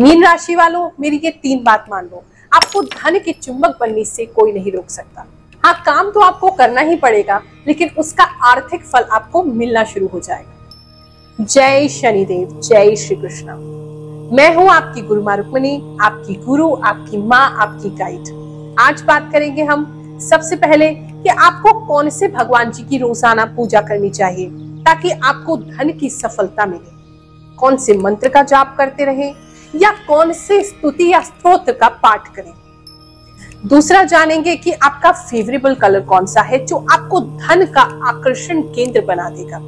Mean राशि वालों, मेरी ये 3 बात मान लो, आपको धन के चुंबक बनने से कोई नहीं रोक सकता। हाँ, काम तो आपको करना ही पड़ेगा, लेकिन उसका आर्थिक फल आपको मिलना शुरू हो जाएगा। जय शनिदेव, जय श्री कृष्ण। मैं हूँ आपकी गुरु माँ रुक्मिणी, आपकी गुरु, आपकी माँ, आपकी गाइड। आज बात करेंगे हम सबसे पहले कि आपको कौन से भगवान जी की रोजाना पूजा करनी चाहिए ताकि आपको धन की सफलता मिले। कौन से मंत्र का जाप करते रहें या कौन से स्तुति या स्तोत्र का पाठ करें। दूसरा जानेंगे कि आपका फेवरेबल कलर कौन सा है जो आपको धन का आकर्षण केंद्र बना देगा।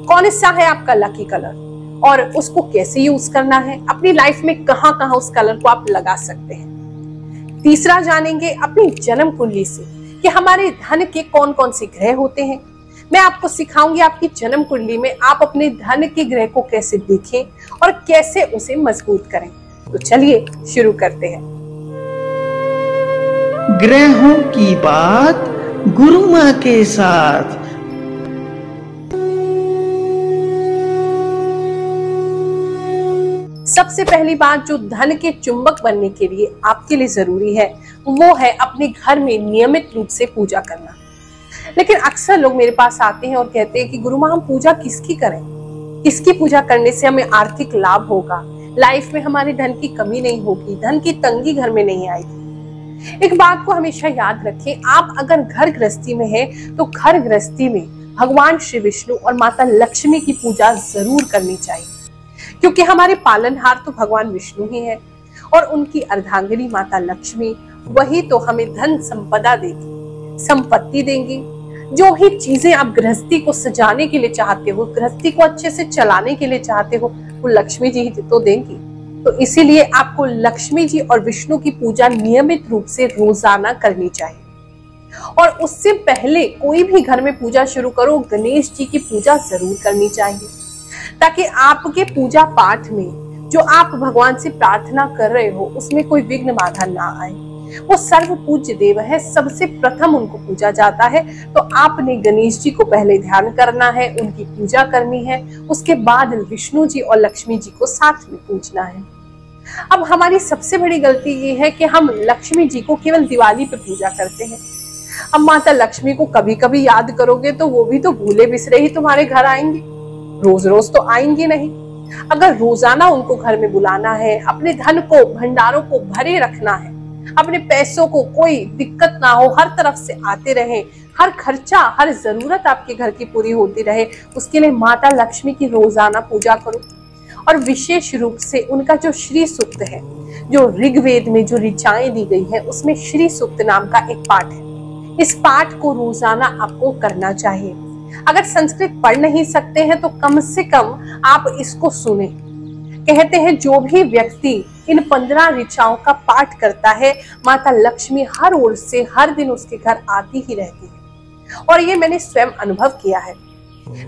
कौन सा है आपका लकी कलर और उसको कैसे यूज करना है, अपनी लाइफ में कहां कहां उस कलर को आप लगा सकते हैं। तीसरा जानेंगे अपनी जन्म कुंडली से कि हमारे धन के कौन कौन से ग्रह होते हैं। मैं आपको सिखाऊंगी आपकी जन्म कुंडली में आप अपने धन के ग्रह को कैसे देखें और कैसे उसे मजबूत करें। तो चलिए शुरू करते हैं। ग्रहों की बात गुरु माँ के साथ। सबसे पहली बात जो धन के चुंबक बनने के लिए आपके लिए जरूरी है वो है अपने घर में नियमित रूप से पूजा करना। लेकिन अक्सर लोग मेरे पास आते हैं और कहते हैं कि गुरु माँ हम पूजा किसकी करें, किसकी पूजा करने से हमें आर्थिक लाभ होगा, लाइफ में हमारे धन की कमी नहीं होगी, धन की तंगी घर में नहीं आएगी। एक बात को हमेशा याद रखें, आप अगर घर गृहस्थी में हैं तो घर गृहस्थी में भगवान श्री विष्णु और माता लक्ष्मी की पूजा जरूर करनी चाहिए, क्योंकि हमारे पालनहार तो भगवान विष्णु ही है और उनकी अर्धांगिनी माता लक्ष्मी वही तो हमें धन संपदा देगी, संपत्ति देंगी। जो ही चीजें आप गृहस्थी को सजाने के लिए चाहते हो, गृहस्थी को अच्छे से चलाने के लिए चाहते हो, वो लक्ष्मी जी ही तो देंगी। तो इसीलिए आपको लक्ष्मी जी और विष्णु की पूजा नियमित रूप से रोजाना करनी चाहिए। और उससे पहले कोई भी घर में पूजा शुरू करो, गणेश जी की पूजा जरूर करनी चाहिए, ताकि आपके पूजा पाठ में जो आप भगवान से प्रार्थना कर रहे हो उसमें कोई विघ्न बाधा ना आए। वो सर्व पूज्य देव है, सबसे प्रथम उनको पूजा जाता है। तो आपने गणेश जी को पहले ध्यान करना है, उनकी पूजा करनी है, उसके बाद विष्णु जी और लक्ष्मी जी को साथ में पूजना है। अब हमारी सबसे बड़ी गलती ये है कि हम लक्ष्मी जी को केवल दिवाली पे पूजा करते हैं। अब माता लक्ष्मी को कभी कभी याद करोगे तो वो भी तो भूले बिसरे ही तुम्हारे घर आएंगे, रोज रोज तो आएंगे नहीं। अगर रोजाना उनको घर में बुलाना है, अपने धन को, भंडारों को भरे रखना है, अपने पैसों को कोई दिक्कत ना हो, हर तरफ से आते रहे, हर खर्चा, हर जरूरत आपके घर की पूरी होती रहे, उसके लिए माता लक्ष्मी की रोजाना पूजा करो। और विशेष रूप से उनका जो श्री सूक्त है, जो ऋग्वेद में जो ऋचाएं दी गई है उसमें श्री सूक्त नाम का एक पाठ है। इस पाठ को रोजाना आपको करना चाहिए। अगर संस्कृत पढ़ नहीं सकते हैं तो कम से कम आप इसको सुने। कहते हैं जो भी व्यक्ति इन 15 ऋचाओं का पाठ करता है, माता लक्ष्मी हर ओर से हर दिन उसके घर आती ही रहती है। और ये मैंने स्वयं अनुभव किया है।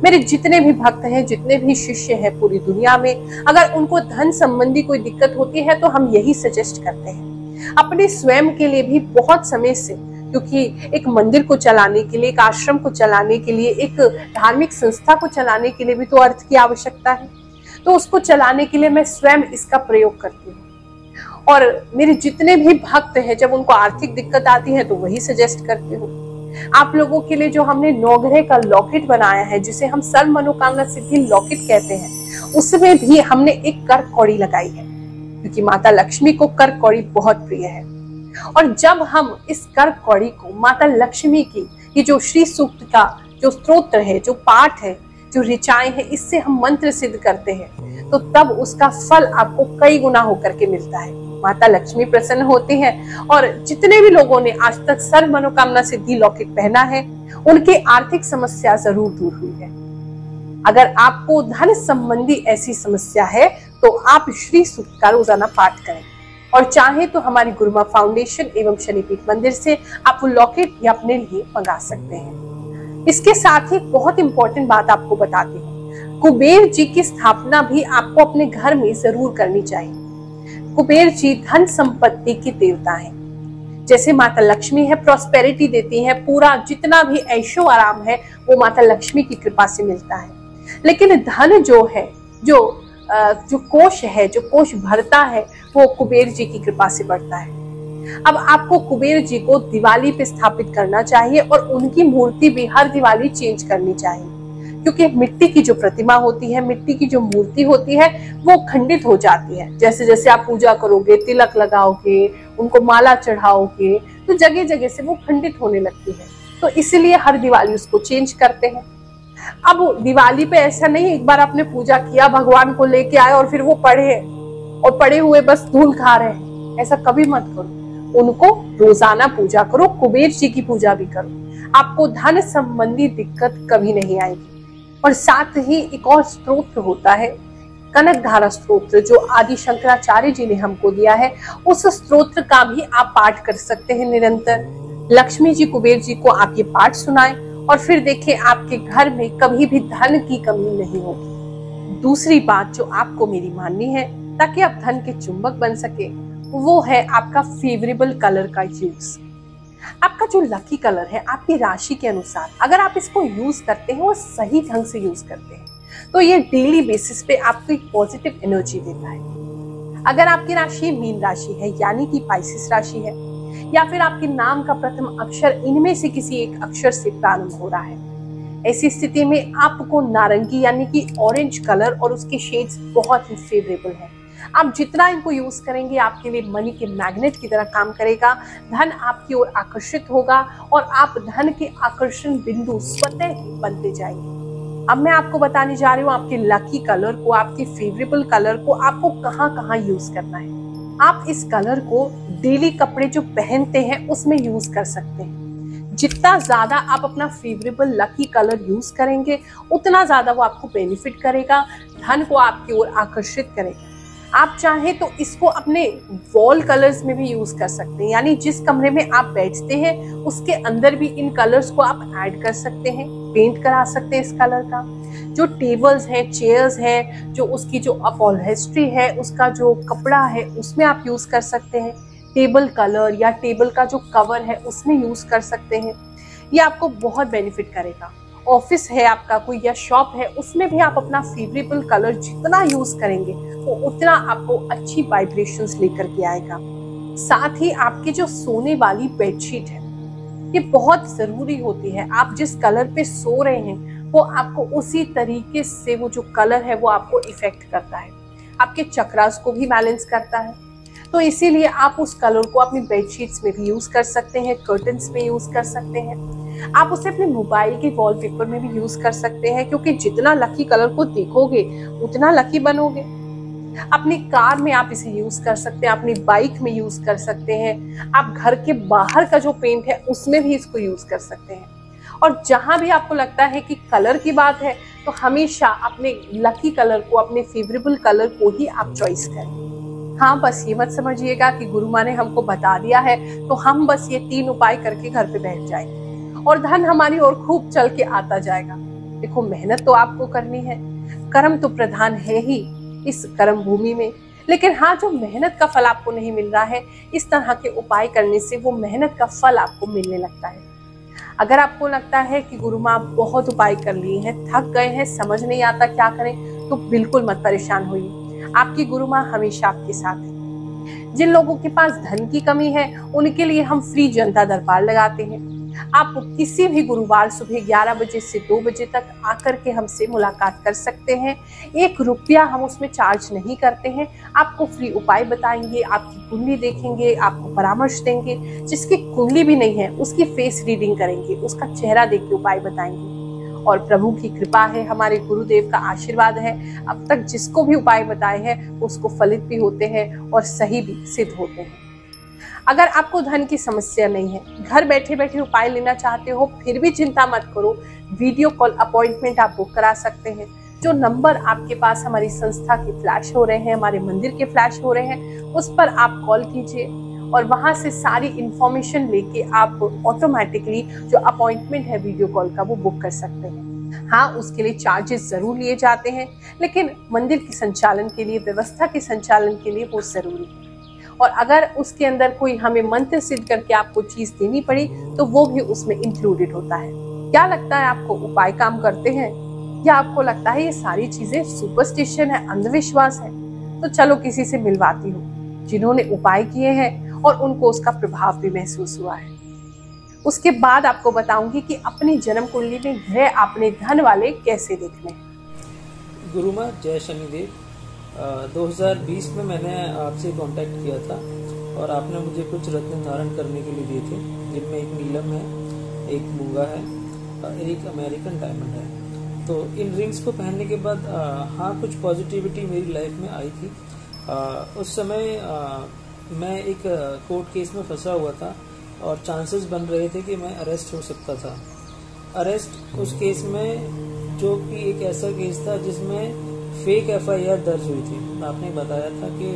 मेरे जितने भी भक्त हैं, जितने भी शिष्य हैं पूरी दुनिया में, अगर उनको धन संबंधी कोई दिक्कत होती है तो हम यही सजेस्ट करते हैं। अपने स्वयं के लिए भी बहुत समय से, क्योंकि एक मंदिर को चलाने के लिए, एक आश्रम को चलाने के लिए, एक धार्मिक संस्था को चलाने के लिए भी तो अर्थ की आवश्यकता है। तो उसको चलाने के लिए मैं स्वयं इसका प्रयोग करती हूँ। और मेरे जितने भी भक्त हैं, जब उनको आर्थिक दिक्कत आती है तो वही सजेस्ट करती हूँ। आप लोगों के लिए जो हमने नवग्रह का लॉकेट बनाया है, जिसे हम सर्व मनोकामना सिद्धि लॉकेट कहते हैं, उसमें भी हमने एक कर कौड़ी लगाई है, क्योंकि माता लक्ष्मी को कर कौड़ी बहुत प्रिय है। और जब हम इस कर कौड़ी को माता लक्ष्मी की ये जो श्री सूक्त का जो स्तोत्र है, जो पाठ है, जो ऋचाएं हैं, इससे हम मंत्र सिद्ध करते हैं तो तब उसका फल आपको कई गुना होकर के मिलता है। माता लक्ष्मी प्रसन्न होती हैं। और जितने भी लोगों ने आज तक सर्व मनोकामना सिद्धि लॉकेट पहना है, उनके आर्थिक समस्या जरूर दूर हुई है। अगर आपको धन संबंधी ऐसी समस्या है तो आप श्री सूक्त का रोजाना पाठ करें। और चाहे तो हमारी गुरु माँ फाउंडेशन एवं शनिपीठ मंदिर से आप वो लॉकेट या अपने लिए मंगा सकते हैं। इसके साथ ही बहुत इंपॉर्टेंट बात आपको बताती हूँ, कुबेर जी की स्थापना भी आपको अपने घर में जरूर करनी चाहिए। कुबेर जी धन संपत्ति के देवता हैं। जैसे माता लक्ष्मी है, प्रॉस्पेरिटी देती है, पूरा जितना भी ऐशो आराम है वो माता लक्ष्मी की कृपा से मिलता है। लेकिन धन जो है, जो जो कोष है, जो कोष भरता है, वो कुबेर जी की कृपा से बढ़ता है। अब आपको कुबेर जी को दिवाली पे स्थापित करना चाहिए और उनकी मूर्ति भी हर दिवाली चेंज करनी चाहिए, क्योंकि मिट्टी की जो प्रतिमा होती है, मिट्टी की जो मूर्ति होती है, वो खंडित हो जाती है। जैसे जैसे आप पूजा करोगे, तिलक लगाओगे, उनको माला चढ़ाओगे, तो जगह जगह से वो खंडित होने लगती है। तो इसीलिए हर दिवाली उसको चेंज करते हैं। अब दिवाली पे ऐसा नहीं एक बार आपने पूजा किया, भगवान को लेके आए और फिर वो पढ़े और पढ़े हुए बस धूल खा रहे हैं, ऐसा कभी मत करो। उनको रोजाना पूजा करो, कुबेर जी की पूजा भी करो, आपको धन संबंधी दिक्कत कभी नहीं आएगी। और साथ ही एक और स्तोत्र होता है, कनक धारा स्तोत्र, जो आदि शंकराचार्य जी ने हमको दिया है। उस स्तोत्र का भी आप पाठ कर सकते हैं निरंतर। लक्ष्मी जी, कुबेर जी को आप ये पाठ सुनाएं और फिर देखिए आपके घर में कभी भी धन की कमी नहीं होगी। दूसरी बात जो आपको मेरी माननी है, ताकि आप धन के चुंबक बन सके, वो है आपका फेवरेबल कलर का यूज। आपका जो लकी कलर है, आपकी राशि के अनुसार अगर आप इसको यूज करते हैं, वो सही ढंग से यूज करते हैं, तो ये डेली बेसिस पे आपको एक पॉजिटिव एनर्जी देता है। अगर आपकी राशि मीन राशि है, यानी कि पाइसेस राशि है, या फिर आपके नाम का प्रथम अक्षर इनमें से किसी एक अक्षर से प्रारंभ हो रहा है, ऐसी स्थिति में आपको नारंगी यानी कि ऑरेंज कलर और उसके शेड्स बहुत ही फेवरेबल है। आप जितना इनको यूज करेंगे, आपके लिए मनी के मैग्नेट की तरह काम करेगा, धन आपकी ओर आकर्षित होगा और आप धन के आकर्षण बिंदु स्वतः ही बनते जाएंगे। अब मैं आपको बताने जा रही हूँ आपके लकी कलर को, आपके फेवरेबल कलर को आपको कहाँ कहाँ यूज करना है। आप इस कलर को डेली कपड़े जो पहनते हैं उसमें यूज कर सकते हैं। जितना ज्यादा आप अपना फेवरेबल लकी कलर यूज करेंगे, उतना ज्यादा वो आपको बेनिफिट करेगा, धन को आपकी ओर आकर्षित करेगा। आप चाहें तो इसको अपने वॉल कलर्स में भी यूज कर सकते हैं, यानी जिस कमरे में आप बैठते हैं उसके अंदर भी इन कलर्स को आप ऐड कर सकते हैं, पेंट करा सकते हैं इस कलर का। जो टेबल्स हैं, चेयर्स हैं, जो उसकी जो अपहोल्स्ट्री है, उसका जो कपड़ा है, उसमें आप यूज कर सकते हैं। टेबल कलर या टेबल का जो कवर है उसमें यूज कर सकते हैं। ये आपको बहुत बेनिफिट करेगा। ऑफिस है आपका कोई या शॉप है, उसमें भी आप अपना फेवरेबल कलर जितना यूज करेंगे वो उतना आपको अच्छी वाइब्रेशंस लेकर के आएगा। साथ ही आपकी जो सोने वाली बेडशीट है, ये बहुत जरूरी होती है। आप जिस कलर पे सो रहे हैं वो आपको उसी तरीके से, वो जो कलर है वो आपको इफेक्ट करता है, आपके चक्रास को भी बैलेंस करता है। तो इसीलिए आप उस कलर को अपनी बेडशीट्स में भी यूज कर सकते हैं, कर्टन्स में यूज कर सकते हैं, आप उसे अपने मोबाइल के वॉलपेपर में भी यूज कर सकते हैं, क्योंकि जितना लकी कलर को देखोगे उतना लकी बनोगे। अपनी कार में आप इसे यूज कर सकते हैं, अपनी बाइक में यूज कर सकते हैं, आप घर के बाहर का जो पेंट है उसमें भी इसको यूज कर सकते हैं। और जहां भी आपको लगता है कि कलर की बात है, तो हमेशा अपने लकी कलर को, अपने फेवरेबल कलर को ही आप चॉइस करें। हाँ, बस ये मत समझिएगा कि गुरु माँ ने हमको बता दिया है तो हम बस ये 3 उपाय करके घर पे बैठ जाएंगे और धन हमारी ओर खूब चल के आता जाएगा। देखो, मेहनत तो आपको करनी है, कर्म तो प्रधान है ही इस कर्म भूमि में, लेकिन हाँ, जो मेहनत का फल आपको नहीं मिल रहा है, इस तरह के उपाय करने से वो मेहनत का फल आपको मिलने लगता है। अगर आपको लगता है कि गुरु माँ बहुत उपाय कर लिए हैं, थक गए हैं, समझ नहीं आता क्या करें, तो बिल्कुल मत परेशान होइए। आपकी गुरु माँ हमेशा आपके साथ है। जिन लोगों के पास धन की कमी है, उनके लिए हम फ्री जनता दरबार लगाते हैं। आप किसी भी गुरुवार सुबह 11 बजे से 2 बजे तक आकर के हमसे मुलाकात कर सकते हैं। 1 रुपया हम उसमें चार्ज नहीं करते हैं। आपको फ्री उपाय बताएंगे, आपकी कुंडली देखेंगे, आपको परामर्श देंगे। जिसकी कुंडली भी नहीं है उसकी फेस रीडिंग करेंगे, उसका चेहरा देख के उपाय बताएंगे। और प्रभु की कृपा है, हमारे गुरुदेव का आशीर्वाद है, अब तक जिसको भी उपाय बताए हैं उसको फलित भी होते हैं और सही भी सिद्ध होते हैं। अगर आपको धन की समस्या नहीं है, घर बैठे बैठे उपाय लेना चाहते हो, फिर भी चिंता मत करो, वीडियो कॉल अपॉइंटमेंट आप बुक करा सकते हैं। जो नंबर आपके पास हमारी संस्था के फ्लैश हो रहे हैं, हमारे मंदिर के फ्लैश हो रहे हैं, उस पर आप कॉल कीजिए और वहां से सारी इंफॉर्मेशन लेके आप ऑटोमेटिकली जो अपॉइंटमेंट है वीडियो कॉल का, वो बुक कर सकते हैं। हाँ, उसके लिए चार्जेस जरूर लिए जाते हैं, लेकिन मंदिर के संचालन के लिए, व्यवस्था के संचालन के लिए वो जरूरी है। और अगर उसके अंदर कोई हमें मंत्र सिद्ध करके आपको चीज देनी पड़ी, तो वो भी उसमें इंक्लूडेड होता है। क्या लगता है आपको, उपाय काम करते हैं? या आपको लगता है ये सारी चीजें सुपरस्टिशन है, अंधविश्वास है? तो चलो किसी से मिलवाती हूँ जिन्होंने उपाय किए हैं और उनको उसका प्रभाव भी महसूस हुआ है। उसके बाद आपको बताऊंगी कि अपनी जन्म कुंडली में ग्रह अपने धन वाले कैसे देखने हैं। गुरु माँ जय शनिदेव। 2020 में मैंने आपसे कांटेक्ट किया था और आपने मुझे कुछ रत्न धारण करने के लिए दिए थे, जिनमें एक नीलम है, एक मूंगा है, एक अमेरिकन डायमंड है। तो इन रिंग्स को पहनने के बाद हाँ कुछ पॉजिटिविटी मेरी लाइफ में आई थी। उस समय मैं एक कोर्ट केस में फंसा हुआ था और चांसेस बन रहे थे कि मैं अरेस्ट हो सकता था। अरेस्ट उस केस में, जो कि एक ऐसा केस था जिसमें फेक FIR दर्ज हुई थी। आपने बताया था कि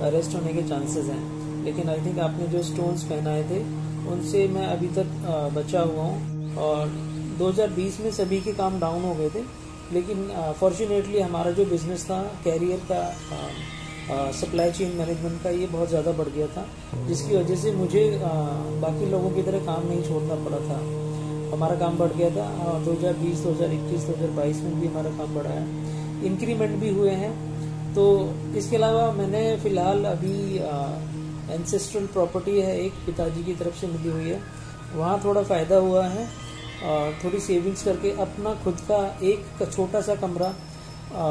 अरेस्ट होने के चांसेस हैं, लेकिन आई थिंक आपने जो स्टोन्स पहनाए थे उनसे मैं अभी तक बचा हुआ हूँ। और 2020 में सभी के काम डाउन हो गए थे, लेकिन फॉर्चुनेटली हमारा जो बिजनेस था कैरियर का, सप्लाई चेन मैनेजमेंट का, ये बहुत ज़्यादा बढ़ गया था, जिसकी वजह से मुझे बाकी लोगों की तरह काम नहीं छोड़ना पड़ा था। हमारा काम बढ़ गया था। 2020, 2021, 2022 में भी हमारा काम बढ़ा है, इंक्रीमेंट भी हुए हैं। तो इसके अलावा मैंने फ़िलहाल अभी एंसेस्ट्रल प्रॉपर्टी है एक, पिताजी की तरफ से मिली हुई है, वहाँ थोड़ा फ़ायदा हुआ है। थोड़ी सेविंग्स करके अपना खुद का एक छोटा सा कमरा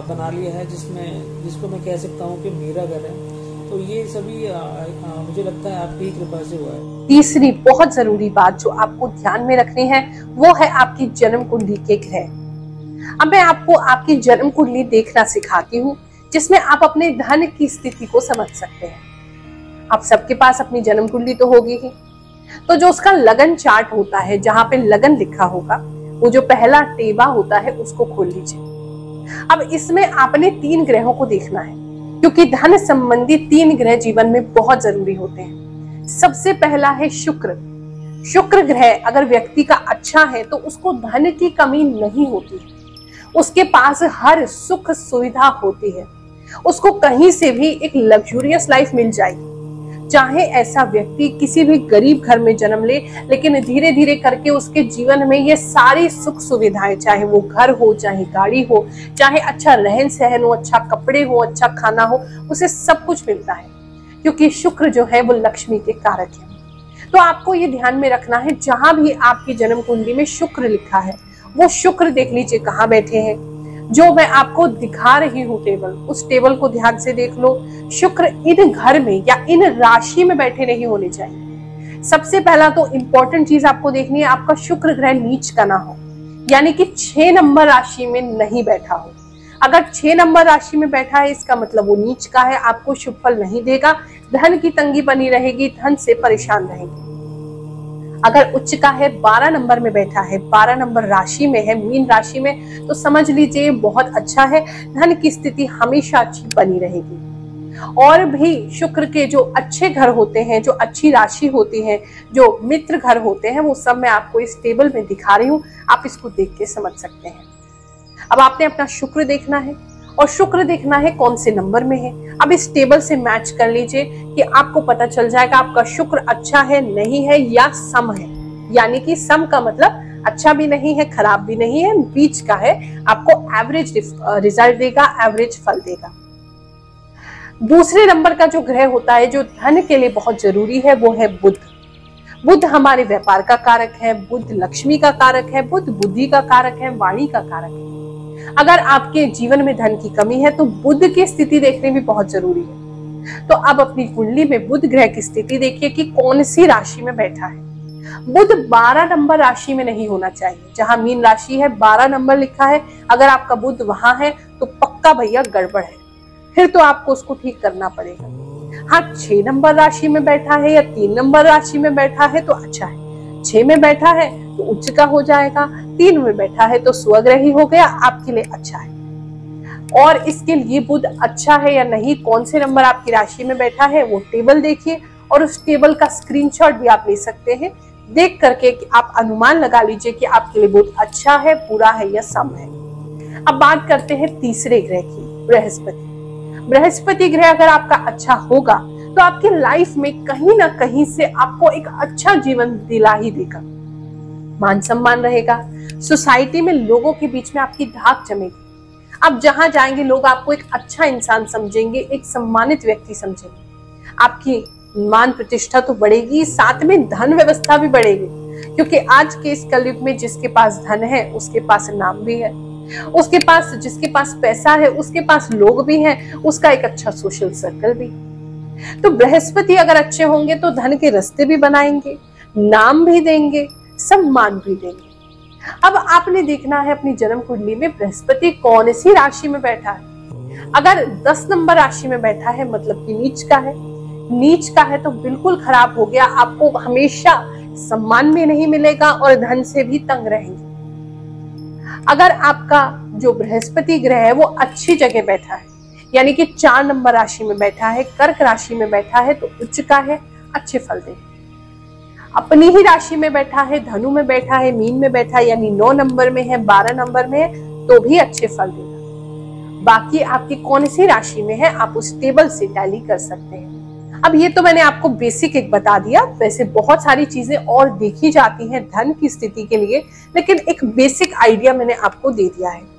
बना लिया है, जिसको मैं कह सकता हूँ कि मेरा घर है। तो ये सभी मुझे लगता है आपकी कृपा से हुआ है। तीसरी बहुत जरूरी बात जो आपको ध्यान में रखनी है वो है आपकी जन्म कुंडली के ग्रह। अब मैं आपको आपकी जन्म कुंडली देखना सिखाती हूँ, जिसमें आप अपने धन की स्थिति को समझ सकते हैं। आप सबके पास अपनी जन्म कुंडली तो होगी ही, तो जो उसका लगन चार्ट होता है, जहां पे लगन लिखा होगा, वो जो पहला टेबा होता है उसको खोल लीजिए। अब इसमें आपने 3 ग्रहों को देखना है, क्योंकि धन संबंधी 3 ग्रह जीवन में बहुत जरूरी होते हैं। सबसे पहला है शुक्र। शुक्र ग्रह अगर व्यक्ति का अच्छा है तो उसको धन की कमी नहीं होती है, उसके पास हर सुख सुविधा होती है, उसको कहीं से भी एक लग्जूरियस लाइफ मिल जाएगी। चाहे ऐसा व्यक्ति किसी भी गरीब घर में जन्म ले, लेकिन धीरे धीरे करके उसके जीवन में ये सारी सुख सुविधाएं, चाहे वो घर हो, चाहे गाड़ी हो, चाहे अच्छा रहन सहन हो, अच्छा कपड़े हो, अच्छा खाना हो, उसे सब कुछ मिलता है, क्योंकि शुक्र जो है वो लक्ष्मी के कारक है। तो आपको ये ध्यान में रखना है, जहां भी आपकी जन्म कुंडली में शुक्र लिखा है, वो शुक्र देख लीजिए कहाँ बैठे हैं। जो मैं आपको दिखा रही हूँ टेबल, उस टेबल को ध्यान से देख लो। शुक्र इन घर में या इन राशि में बैठे नहीं होने चाहिए। सबसे पहला तो इंपॉर्टेंट चीज आपको देखनी है, आपका शुक्र ग्रह नीच का ना हो, यानी कि 6 नंबर राशि में नहीं बैठा हो। अगर 6 नंबर राशि में बैठा है, इसका मतलब वो नीच का है, आपको शुभ फल नहीं देगा, धन की तंगी बनी रहेगी, धन से परेशान रहेगी। अगर उच्च का है, 12 नंबर में बैठा है, 12 नंबर राशि में है, मीन राशि में, तो समझ लीजिए बहुत अच्छा है, धन की स्थिति हमेशा अच्छी बनी रहेगी। और भी शुक्र के जो अच्छे घर होते हैं, जो अच्छी राशि होती है, जो मित्र घर होते हैं, वो सब मैं आपको इस टेबल में दिखा रही हूँ, आप इसको देख के समझ सकते हैं। अब आपने अपना शुक्र देखना है और शुक्र देखना है कौन से नंबर में है। अब इस टेबल से मैच कर लीजिए कि आपको पता चल जाएगा आपका शुक्र अच्छा है, नहीं है या सम है। यानी कि सम का मतलब अच्छा भी नहीं है, खराब भी नहीं है, बीच का है, आपको एवरेज रिजल्ट देगा, एवरेज फल देगा। दूसरे नंबर का जो ग्रह होता है, जो धन के लिए बहुत जरूरी है, वो है बुध। बुध हमारे व्यापार का कारक है, बुध लक्ष्मी का कारक है, बुध बुद्धि का कारक है, वाणी का कारक है। अगर आपके जीवन में धन की कमी है तो बुध की स्थिति देखने भी बहुत जरूरी है। तो अब अपनी कुंडली में बुध ग्रह की स्थिति देखिए कि कौन सी राशि में बैठा है। बुध 12 नंबर राशि में नहीं होना चाहिए। जहां मीन राशि है, 12 नंबर लिखा है, अगर आपका बुध वहां है तो पक्का भैया गड़बड़ है, फिर तो आपको उसको ठीक करना पड़ेगा। हाँ, 6 नंबर राशि में बैठा है या 3 नंबर राशि में बैठा है तो अच्छा है। 6 में बैठा है तो उच्च का हो जाएगा, 3 में बैठा है तो स्वग्रही हो गया, आपके लिए अच्छा है। और इसके लिए बुध अच्छा है या नहीं, कौन से नंबर आपकी राशि में बैठा है, वो टेबल देखिए और उस टेबल का स्क्रीनशॉट भी आप ले सकते हैं। देख करके कि आप अनुमान लगा लीजिए कि आपके लिए बुध अच्छा है, बुरा है या सम है। अब बात करते हैं तीसरे ग्रह की, बृहस्पति। बृहस्पति ग्रह अगर आपका अच्छा होगा तो आपकी लाइफ में कहीं ना कहीं से आपको एक अच्छा जीवन दिला ही देगा। मान सम्मान रहेगा, सोसाइटी में लोगों के बीच में आपकी धाक जमेगी। आप जहां जाएंगे लोग आपको एक अच्छा इंसान समझेंगे, एक सम्मानित व्यक्ति समझेंगे। आपकी मान प्रतिष्ठा तो बढ़ेगी, साथ में धन व्यवस्था भी बढ़ेगी, क्योंकि आज के इस कलयुग में जिसके पास धन है उसके पास नाम भी है, उसके पास जिसके पास पैसा है उसके पास लोग भी हैं, उसका एक अच्छा सोशल सर्कल भी। तो बृहस्पति अगर अच्छे होंगे तो धन के रास्ते भी बनाएंगे, नाम भी देंगे, सम्मान भी देंगे। अब आपने देखना है अपनी जन्म कुंडली में बृहस्पति कौन सी राशि में बैठा है। अगर 10 नंबर राशि में बैठा है मतलब कि नीच का है, नीच का है तो बिल्कुल खराब हो गया। आपको हमेशा सम्मान भी नहीं मिलेगा और धन से भी तंग रहेंगे। अगर आपका जो बृहस्पति ग्रह है वो अच्छी जगह बैठा है, यानी कि 4 नंबर राशि में बैठा है, कर्क राशि में बैठा है तो उच्च का है, अच्छे फल देगा। अपनी ही राशि में बैठा है, धनु में बैठा है, मीन में बैठा है, यानी 9 नंबर में है, 12 नंबर में है तो भी अच्छे फल देगा। बाकी आपकी कौन सी राशि में है आप उस टेबल से टैली कर सकते हैं। अब ये तो मैंने आपको बेसिक एक बता दिया, वैसे बहुत सारी चीजें और देखी जाती हैं धन की स्थिति के लिए, लेकिन एक बेसिक आइडिया मैंने आपको दे दिया है।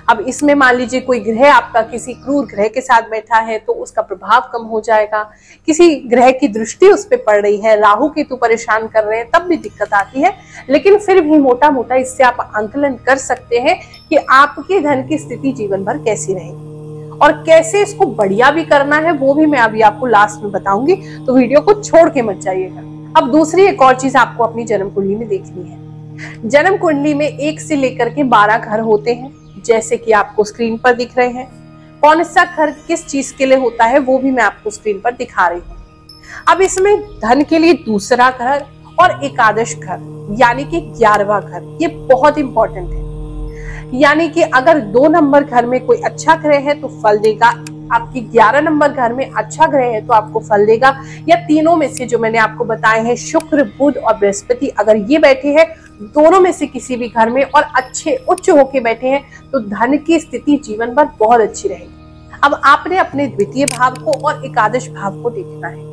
अब इसमें मान लीजिए कोई ग्रह आपका किसी क्रूर ग्रह के साथ बैठा है तो उसका प्रभाव कम हो जाएगा, किसी ग्रह की दृष्टि उस पर पड़ रही है, राहु केतु परेशान कर रहे हैं तब भी दिक्कत आती है, लेकिन फिर भी मोटा मोटा इससे आप आंकलन कर सकते हैं कि आपके धन की स्थिति जीवन भर कैसी रहेगी और कैसे इसको बढ़िया भी करना है, वो भी मैं अभी आपको लास्ट में बताऊंगी, तो वीडियो को छोड़ के मत जाइएगा। अब दूसरी एक और चीज आपको अपनी जन्म कुंडली में देखनी है। जन्म कुंडली में 1 से लेकर के 12 घर होते हैं, जैसे कि आपको स्क्रीन पर दिख रहे हैं। कौन सा घर किस चीज के लिए होता है वो भी मैं आपको स्क्रीन पर दिखा रही हूँ। अब इसमें धन के लिए दूसरा घर और एकादश घर, यानी कि 11वां घर, ये बहुत इंपॉर्टेंट है। यानी कि अगर 2 नंबर घर में कोई अच्छा ग्रह है तो फल देगा, आपकी 11 नंबर घर में अच्छा ग्रह है तो आपको फल देगा, या तीनों में से जो मैंने आपको बताए हैं शुक्र, बुध और बृहस्पति, अगर ये बैठे हैं दोनों में से किसी भी घर में और अच्छे उच्च होके बैठे हैं तो धन की स्थिति जीवन भर बहुत अच्छी रहेगी। अब आपने अपने द्वितीय भाव को और एकादश भाव को देखना है,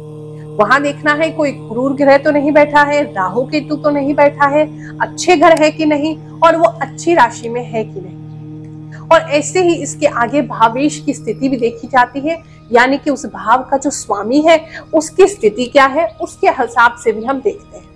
वहां देखना है कोई क्रूर ग्रह तो नहीं बैठा है, राहु केतु तो नहीं बैठा है, अच्छे घर है कि नहीं और वो अच्छी राशि में है कि नहीं। और ऐसे ही इसके आगे भावेश की स्थिति भी देखी जाती है, यानी कि उस भाव का जो स्वामी है उसकी स्थिति क्या है, उसके हिसाब से भी हम देखते हैं।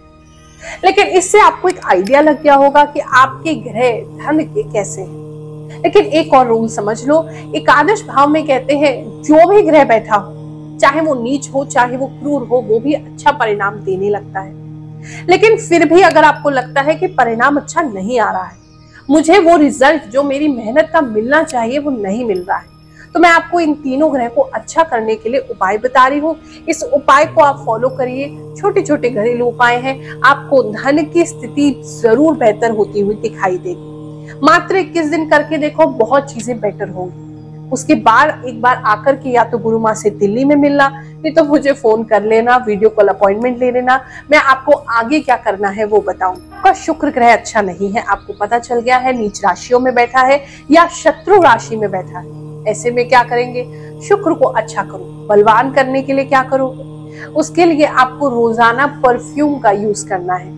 लेकिन इससे आपको एक आइडिया लग गया होगा कि आपके ग्रह धन के कैसे हैं। लेकिन एक और रूल समझ लो, एकादश भाव में कहते हैं जो भी ग्रह बैठा हो, चाहे वो नीच हो चाहे वो क्रूर हो, वो भी अच्छा परिणाम देने लगता है। लेकिन फिर भी अगर आपको लगता है कि परिणाम अच्छा नहीं आ रहा है, मुझे वो रिजल्ट जो मेरी मेहनत का मिलना चाहिए वो नहीं मिल रहा है, तो मैं आपको इन तीनों ग्रह को अच्छा करने के लिए उपाय बता रही हूँ। इस उपाय को आप फॉलो करिए, छोटे छोटे घरेलू उपाय हैं, आपको धन की स्थिति जरूर बेहतर होती हुई दिखाई देगी। मात्र 21 दिन करके देखो, बहुत चीजें बेटर होंगी। उसके बाद एक बार आकर के या तो गुरु माँ से दिल्ली में मिलना, नहीं तो मुझे फोन कर लेना, वीडियो कॉल अपॉइंटमेंट ले लेना, मैं आपको आगे क्या करना है वो बताऊं। आपका शुक्र ग्रह अच्छा नहीं है, आपको पता चल गया है, नीच राशियों में बैठा है या शत्रु राशि में बैठा है। ऐसे में क्या करेंगे, शुक्र को अच्छा करो। बलवान करने के लिए क्या करोगे, उसके लिए आपको रोजाना परफ्यूम का यूज करना है।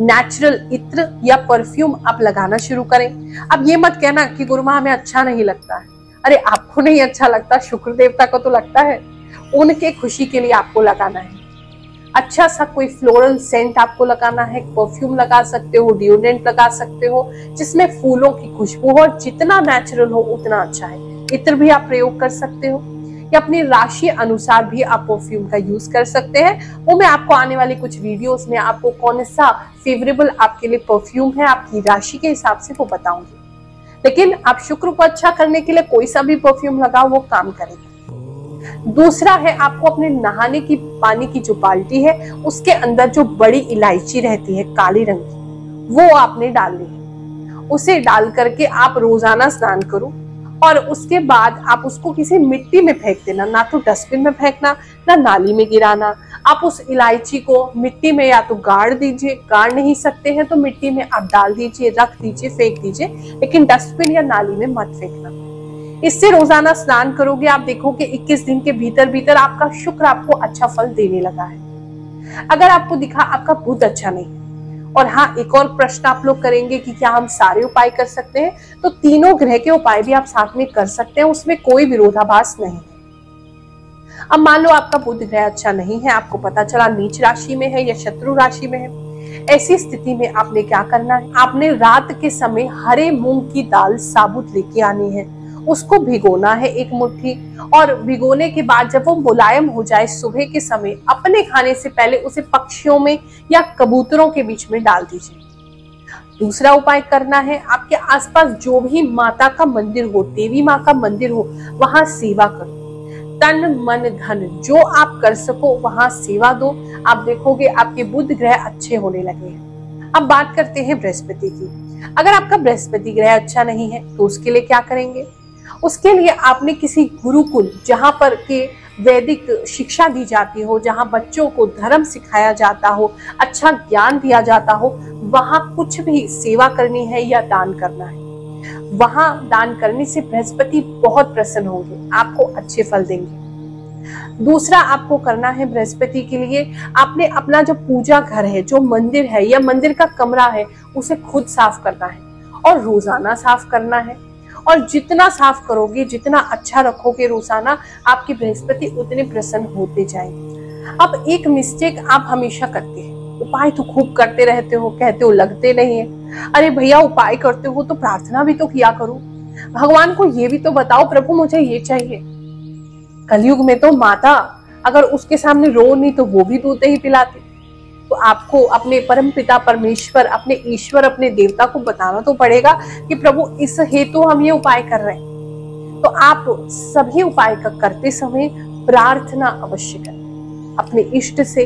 नेचुरल इत्र या परफ्यूम आप लगाना शुरू करें। अब ये मत कहना कि गुरु माँ हमें अच्छा नहीं लगता है। अरे आपको नहीं अच्छा लगता, शुक्र देवता को तो लगता है, उनके खुशी के लिए आपको लगाना है। अच्छा सा कोई फ्लोरल सेंट आपको लगाना है, परफ्यूम लगा सकते हो, डिओड्रेंट लगा सकते हो जिसमें फूलों की खुशबू हो, और जितना नेचुरल हो उतना अच्छा है। इत्र भी आप प्रयोग कर सकते हो या अपनी राशि अनुसार भी आप परफ्यूम का यूज कर सकते हैं। वो मैं आपको आने वाली कुछ वीडियोस में आपको कौन सा फेवरेबल आपके लिए परफ्यूम है आपकी राशि के हिसाब से वो बताऊंगी। लेकिन आप शुक्र को अच्छा करने के लिए कोई सा भी परफ्यूम लगाओ, वो काम करेगा। दूसरा है, आपको अपने नहाने की पानी की जो बाल्टी है उसके अंदर जो बड़ी इलायची रहती है काली रंग की, वो आपने डालनी है। उसे डाल करके आप रोजाना स्नान करो और उसके बाद आप उसको किसी मिट्टी में फेंक देना, ना तो डस्टबिन में फेंकना ना नाली में गिराना। आप उस इलायची को मिट्टी में या तो गाड़ दीजिए, गाड़ नहीं सकते हैं तो मिट्टी में आप डाल दीजिए, रख दीजिए, फेंक दीजिए, लेकिन डस्टबिन या नाली में मत फेंकना। इससे रोजाना स्नान करोगे, आप देखोगे 21 दिन के भीतर भीतर आपका शुक्र आपको अच्छा फल देने लगा है। अगर आपको दिखा आपका बुध अच्छा नहीं, और हाँ, एक और प्रश्न आप लोग करेंगे कि क्या हम सारे उपाय कर सकते हैं, तो तीनों ग्रह के उपाय भी आप साथ में कर सकते हैं, उसमें कोई विरोधाभास नहीं है। अब मान लो आपका बुध ग्रह अच्छा नहीं है, आपको पता चला नीच राशि में है या शत्रु राशि में है। ऐसी स्थिति में आपने क्या करना है, आपने रात के समय हरे मूंग की दाल साबुत लेके आनी है, उसको भिगोना है 1 मुट्ठी, और भिगोने के बाद जब वो मुलायम हो जाए सुबह के समय अपने खाने से पहले उसे पक्षियों में या कबूतरों के बीच में डाल दीजिए। दूसरा उपाय करना है, आपके आसपास जो भी माता का मंदिर हो, देवी माँ का मंदिर हो, वहां सेवा करो। तन मन धन जो आप कर सको वहां सेवा दो, आप देखोगे आपके बुध ग्रह अच्छे होने लगे हैं। अब बात करते हैं बृहस्पति की। अगर आपका बृहस्पति ग्रह अच्छा नहीं है तो उसके लिए क्या करेंगे, उसके लिए आपने किसी गुरुकुल, जहां पर के वैदिक शिक्षा दी जाती हो, जहां बच्चों को धर्म सिखाया जाता हो, अच्छा ज्ञान दिया जाता हो, वहां कुछ भी सेवा करनी है या दान करना है। वहां दान करने से बृहस्पति बहुत प्रसन्न होंगे, आपको अच्छे फल देंगे। दूसरा आपको करना है बृहस्पति के लिए, आपने अपना जो पूजा घर है, जो मंदिर है या मंदिर का कमरा है, उसे खुद साफ करना है और रोजाना साफ करना है। और जितना साफ करोगे, जितना अच्छा रखोगे रोजाना, आपकी बृहस्पति उतने प्रसन्न होते जाएंगे। अब एक मिस्टेक आप हमेशा करते हैं, उपाय तो खूब करते रहते हो, कहते हो लगते नहीं है। अरे भैया, उपाय करते हो तो प्रार्थना भी तो किया करो, भगवान को ये भी तो बताओ, प्रभु मुझे ये चाहिए। कलयुग में तो माता अगर उसके सामने रो नहीं तो वो भी दूध ही पिलाती। तो आपको अपने परम पिता परमेश्वर, अपने ईश्वर, अपने देवता को बताना तो पड़ेगा कि प्रभु इस हेतु हम ये उपाय कर रहे हैं। तो आप सभी उपाय करते समय प्रार्थना अवश्य करें अपने इष्ट से,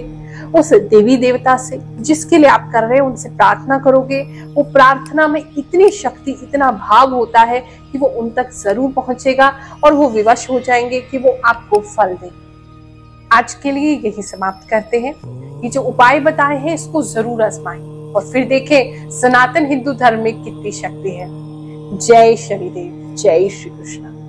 उस देवी देवता से जिसके लिए आप कर रहे हैं, उनसे प्रार्थना करोगे। वो प्रार्थना में इतनी शक्ति, इतना भाव होता है कि वो उन तक जरूर पहुंचेगा और वो विवश हो जाएंगे कि वो आपको फल दें। आज के लिए यही समाप्त करते हैं। ये जो उपाय बताए हैं इसको जरूर आजमाएं और फिर देखें सनातन हिंदू धर्म में कितनी शक्ति है। जय शनिदेव, जय श्री कृष्ण।